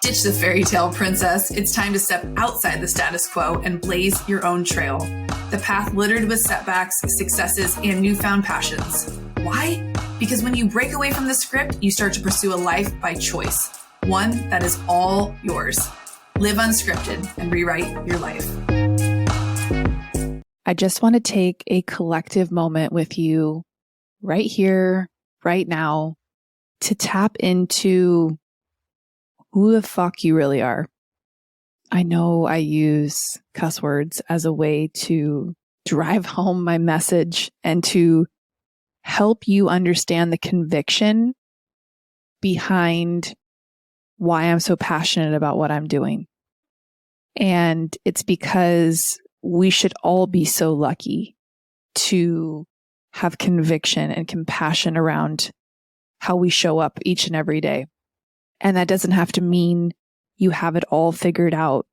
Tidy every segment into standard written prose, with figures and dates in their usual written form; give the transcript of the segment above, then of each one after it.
Ditch the fairy tale, princess. It's time to step outside the status quo and blaze your own trail. The path littered with setbacks, successes, and newfound passions. Why? Because when you break away from the script, you start to pursue a life by choice. One that is all yours. Live unscripted and rewrite your life. I just want to take a collective moment with you right here, right now, to tap into who the fuck you really are. I know I use cuss words as a way to drive home my message and to help you understand the conviction behind why I'm so passionate about what I'm doing. And it's because we should all be so lucky to have conviction and compassion around how we show up each and every day. And that doesn't have to mean you have it all figured out,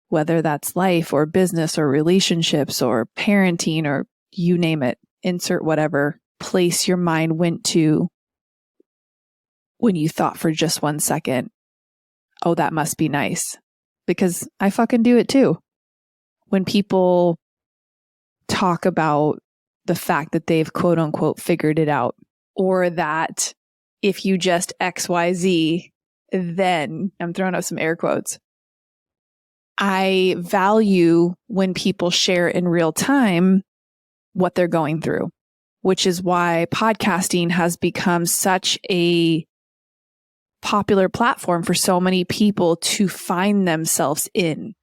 whether that's life or business or relationships or parenting or you name it. Insert whatever place your mind went to when you thought for just 1 second, oh, that must be nice. Because I fucking do it too. When people talk about the fact that they've quote unquote figured it out, or that if you just XYZ, then I'm throwing out some air quotes. I value when people share in real time what they're going through, which is why podcasting has become such a popular platform for so many people to find themselves in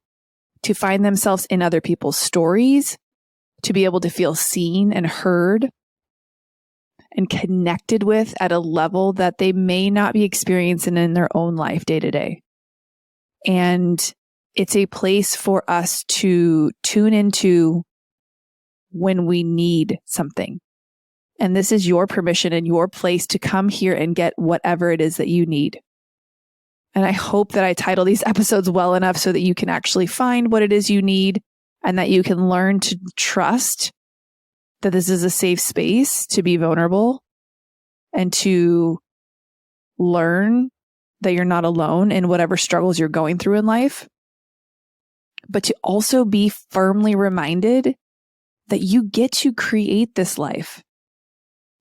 other people's stories, to be able to feel seen and heard and connected with at a level that they may not be experiencing in their own life day to day. And it's a place for us to tune into when we need something. And this is your permission and your place to come here and get whatever it is that you need. And I hope that I title these episodes well enough so that you can actually find what it is you need and that you can learn to trust that this is a safe space to be vulnerable and to learn that you're not alone in whatever struggles you're going through in life, but to also be firmly reminded that you get to create this life.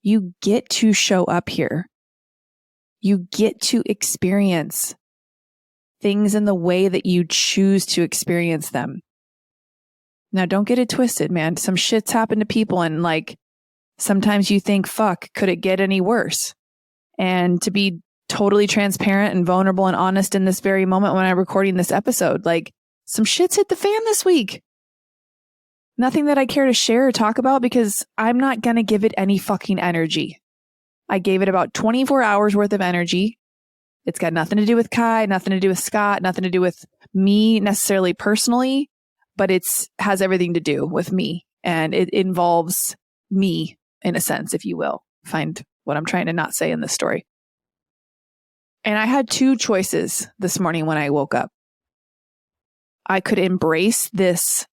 You get to show up here. You get to experience things in the way that you choose to experience them. Now, don't get it twisted, man. Some shit's happened to people and sometimes you think, fuck, could it get any worse? And to be totally transparent and vulnerable and honest in this very moment when I'm recording this episode, some shit's hit the fan this week. Nothing that I care to share or talk about because I'm not going to give it any fucking energy. I gave it about 24 hours worth of energy. It's got nothing to do with Kai, nothing to do with Scott, nothing to do with me necessarily personally, but it's has everything to do with me. And it involves me in a sense, if you will. Find what I'm trying to not say in this story. And I had two choices this morning when I woke up. I could embrace this.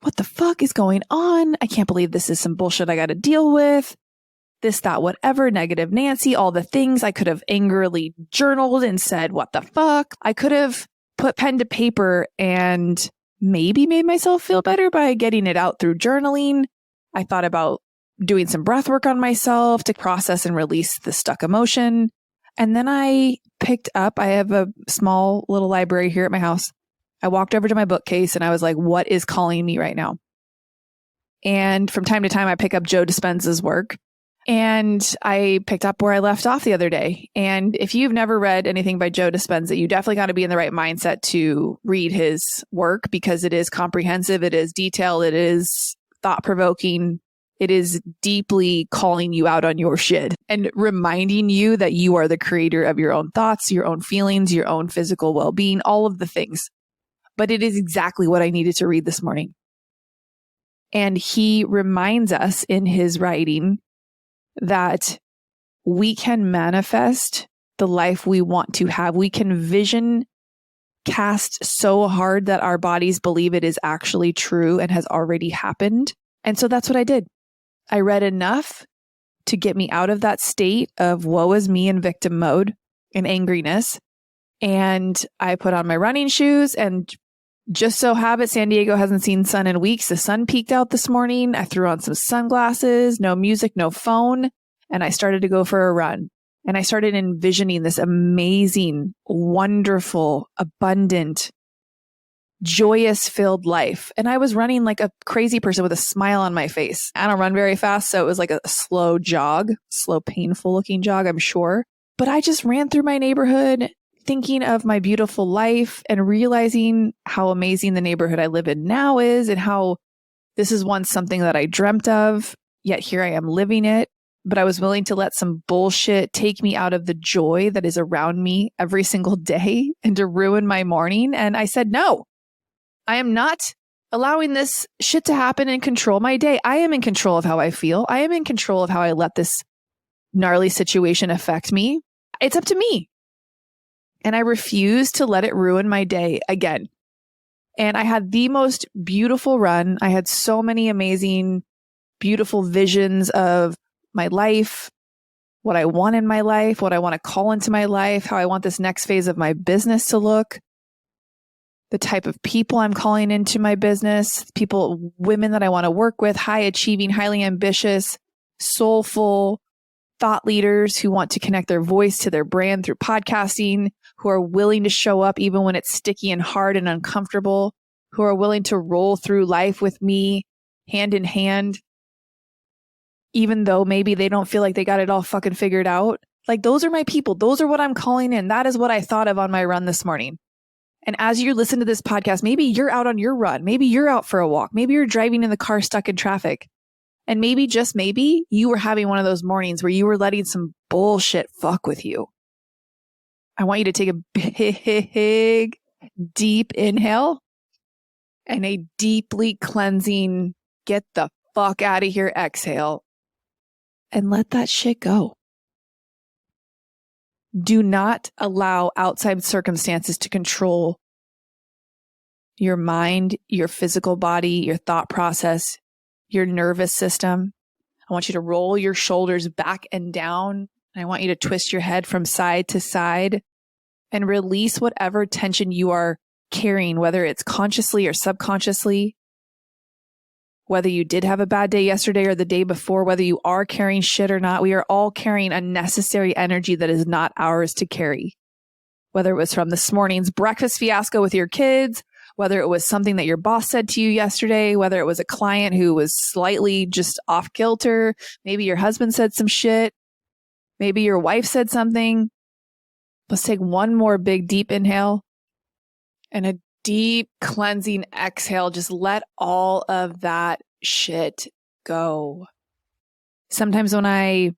What the fuck is going on? I can't believe this is some bullshit I got to deal with. This, that, whatever, negative Nancy, all the things. I could have angrily journaled and said, what the fuck? I could have put pen to paper and maybe made myself feel better by getting it out through journaling. I thought about doing some breath work on myself to process and release the stuck emotion. And then I picked up, I have a small little library here at my house. I walked over to my bookcase and I was like, what is calling me right now? And from time to time, I pick up Joe Dispenza's work. And I picked up where I left off the other day. And if you've never read anything by Joe Dispenza, you definitely got to be in the right mindset to read his work because it is comprehensive, it is detailed, it is thought-provoking. It is deeply calling you out on your shit and reminding you that you are the creator of your own thoughts, your own feelings, your own physical well-being, all of the things. But it is exactly what I needed to read this morning. And he reminds us in his writing that we can manifest the life we want to have. We can vision cast so hard that our bodies believe it is actually true and has already happened. And so that's what I did. I read enough to get me out of that state of woe is me and victim mode and angriness And I put on my running shoes, and just so habit, San Diego hasn't seen sun in weeks. The sun peeked out this morning. I threw on some sunglasses, no music, no phone, and I started to go for a run. And I started envisioning this amazing, wonderful, abundant, joyous filled life. And I was running like a crazy person with a smile on my face. I don't run very fast, so it was like a slow jog, slow, painful looking jog, I'm sure. But I just ran through my neighborhood thinking of my beautiful life and realizing how amazing the neighborhood I live in now is, and how this is once something that I dreamt of, yet here I am living it. But I was willing to let some bullshit take me out of the joy that is around me every single day and to ruin my morning. And I said, no, I am not allowing this shit to happen and control my day. I am in control of how I feel. I am in control of how I let this gnarly situation affect me. It's up to me. And I refuse to let it ruin my day again. And I had the most beautiful run. I had so many amazing, beautiful visions of my life, what I want in my life, what I want to call into my life, how I want this next phase of my business to look, the type of people I'm calling into my business, people, women that I want to work with, high achieving, highly ambitious, soulful thought leaders who want to connect their voice to their brand through podcasting, who are willing to show up even when it's sticky and hard and uncomfortable, who are willing to roll through life with me hand in hand, even though maybe they don't feel like they got it all fucking figured out. Like, those are my people. Those are what I'm calling in. That is what I thought of on my run this morning. And as you listen to this podcast, maybe you're out on your run. Maybe you're out for a walk. Maybe you're driving in the car stuck in traffic. And maybe, just maybe, you were having one of those mornings where you were letting some bullshit fuck with you. I want you to take a big, deep inhale and a deeply cleansing, get the fuck out of here exhale. And let that shit go. Do not allow outside circumstances to control your mind, your physical body, your thought process, your nervous system. I want you to roll your shoulders back and down. I want you to twist your head from side to side and release whatever tension you are carrying, whether it's consciously or subconsciously. Whether you did have a bad day yesterday or the day before, whether you are carrying shit or not, we are all carrying unnecessary energy that is not ours to carry. Whether it was from this morning's breakfast fiasco with your kids, whether it was something that your boss said to you yesterday, whether it was a client who was slightly just off kilter, maybe your husband said some shit, maybe your wife said something. Let's take one more big deep inhale and a deep cleansing exhale. Just let all of that shit go. Sometimes when I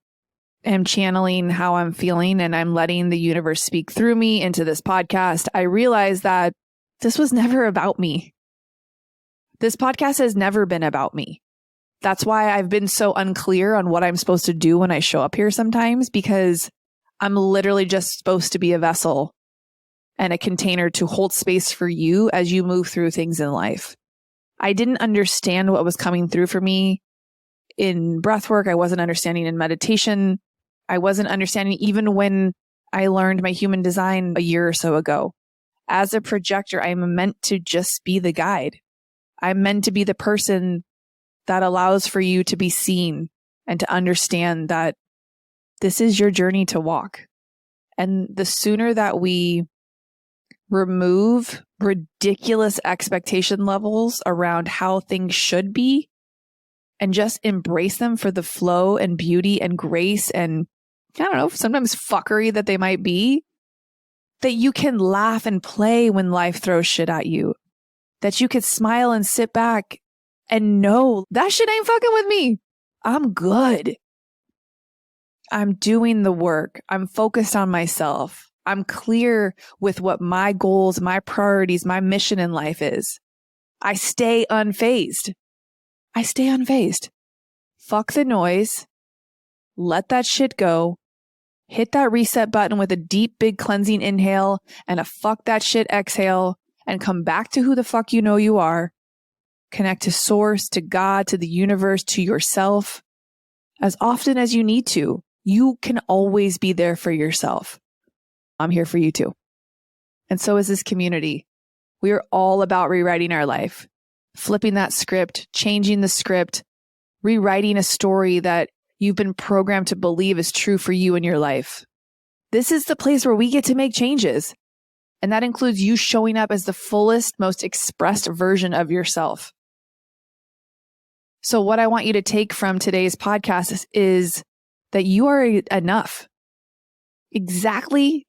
am channeling how I'm feeling and I'm letting the universe speak through me into this podcast, I realize that this was never about me. This podcast has never been about me. That's why I've been so unclear on what I'm supposed to do when I show up here sometimes, because I'm literally just supposed to be a vessel and a container to hold space for you as you move through things in life. I didn't understand what was coming through for me in breathwork. I wasn't understanding in meditation. I wasn't understanding even when I learned my human design a year or so ago. As a projector, I'm meant to just be the guide. I'm meant to be the person that allows for you to be seen and to understand that this is your journey to walk. And the sooner that we remove ridiculous expectation levels around how things should be and just embrace them for the flow and beauty and grace and, I don't know, sometimes fuckery that they might be, that you can laugh and play when life throws shit at you, that you could smile and sit back and know that shit ain't fucking with me. I'm good. I'm doing the work. I'm focused on myself. I'm clear with what my goals, my priorities, my mission in life is. I stay unfazed. Fuck the noise. Let that shit go. Hit that reset button with a deep, big cleansing inhale and a fuck that shit exhale, and come back to who the fuck you know you are. Connect to source, to God, to the universe, to yourself as often as you need to. You can always be there for yourself. I'm here for you too. And so is this community. We are all about rewriting our life, flipping that script, changing the script, rewriting a story that you've been programmed to believe is true for you in your life. This is the place where we get to make changes. And that includes you showing up as the fullest, most expressed version of yourself. So what I want you to take from today's podcast is that you are enough. Exactly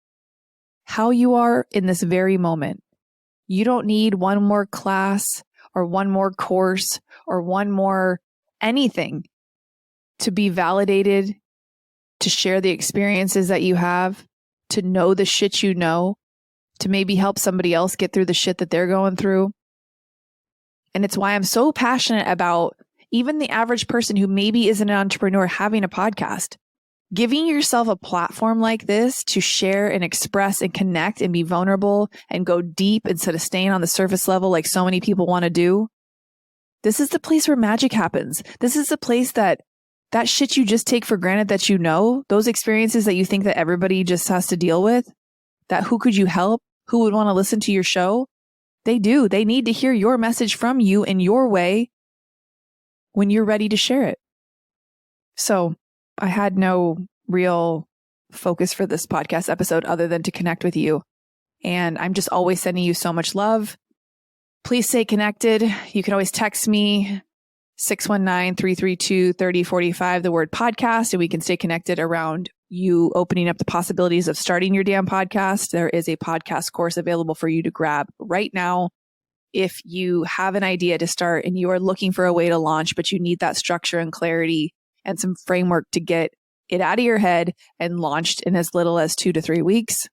how you are in this very moment. You don't need one more class or one more course or one more anything to be validated, to share the experiences that you have, to know the shit you know, to maybe help somebody else get through the shit that they're going through. And it's why I'm so passionate about even the average person who maybe isn't an entrepreneur having a podcast. Giving yourself a platform like this to share and express and connect and be vulnerable and go deep instead of staying on the surface level like so many people want to do. This is the place where magic happens. This is the place that shit you just take for granted that you know, those experiences that you think that everybody just has to deal with, that who could you help? Who would want to listen to your show? They do. They need to hear your message from you in your way when you're ready to share it. So I had no real focus for this podcast episode other than to connect with you. And I'm just always sending you so much love. Please stay connected. You can always text me 619-332-3045, the word podcast, and we can stay connected around you opening up the possibilities of starting your damn podcast. There is a podcast course available for you to grab right now. If you have an idea to start and you are looking for a way to launch, but you need that structure and clarity and some framework to get it out of your head and launched in as little as 2 to 3 weeks.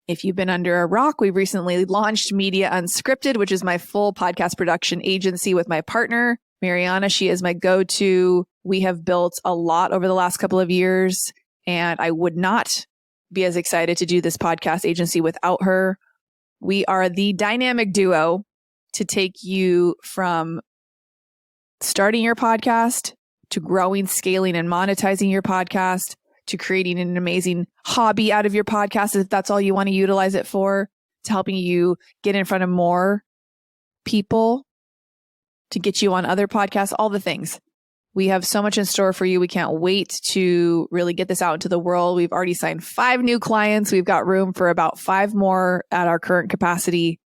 If you've been under a rock, we recently launched Media Unscripted, which is my full podcast production agency with my partner, Mariana. She is my go-to. We have built a lot over the last couple of years, and I would not be as excited to do this podcast agency without her. We are the dynamic duo to take you from starting your podcast to growing, scaling, and monetizing your podcast, to creating an amazing hobby out of your podcast, if that's all you want to utilize it for, to helping you get in front of more people, to get you on other podcasts, all the things. We have so much in store for you. We can't wait to really get this out into the world. We've already signed 5 new clients. We've got room for about 5 more at our current capacity.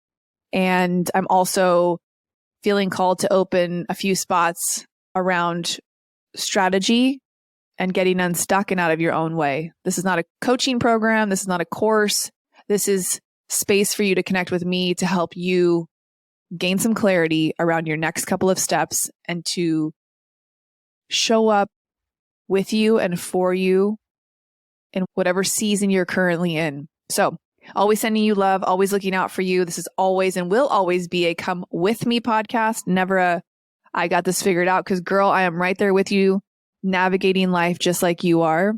And I'm also feeling called to open a few spots around strategy and getting unstuck and out of your own way. This is not a coaching program. This is not a course. This is space for you to connect with me to help you gain some clarity around your next couple of steps and to show up with you and for you in whatever season you're currently in. So always sending you love, always looking out for you. This is always and will always be a come with me podcast, never a I got this figured out, because girl, I am right there with you, navigating life just like you are.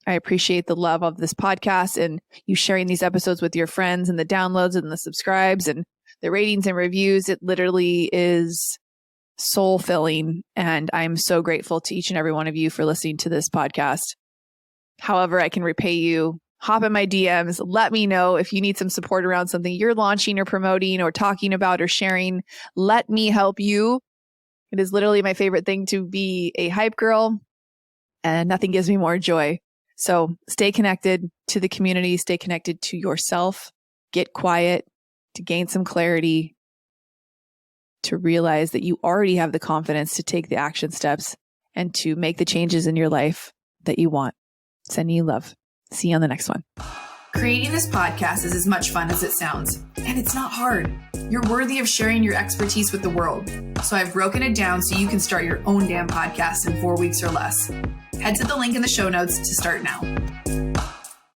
I appreciate the love of this podcast and you sharing these episodes with your friends and the downloads and the subscribes and the ratings and reviews. It literally is soul filling. And I'm so grateful to each and every one of you for listening to this podcast. However, I can repay you. Hop in my DMs. Let me know if you need some support around something you're launching or promoting or talking about or sharing. Let me help you. It is literally my favorite thing to be a hype girl, and nothing gives me more joy. So stay connected to the community, stay connected to yourself, get quiet, to gain some clarity, to realize that you already have the confidence to take the action steps and to make the changes in your life that you want. Sending you love. See you on the next one. Creating this podcast is as much fun as it sounds, and it's not hard. You're worthy of sharing your expertise with the world. So I've broken it down so you can start your own damn podcast in 4 weeks or less. Head to the link in the show notes to start now.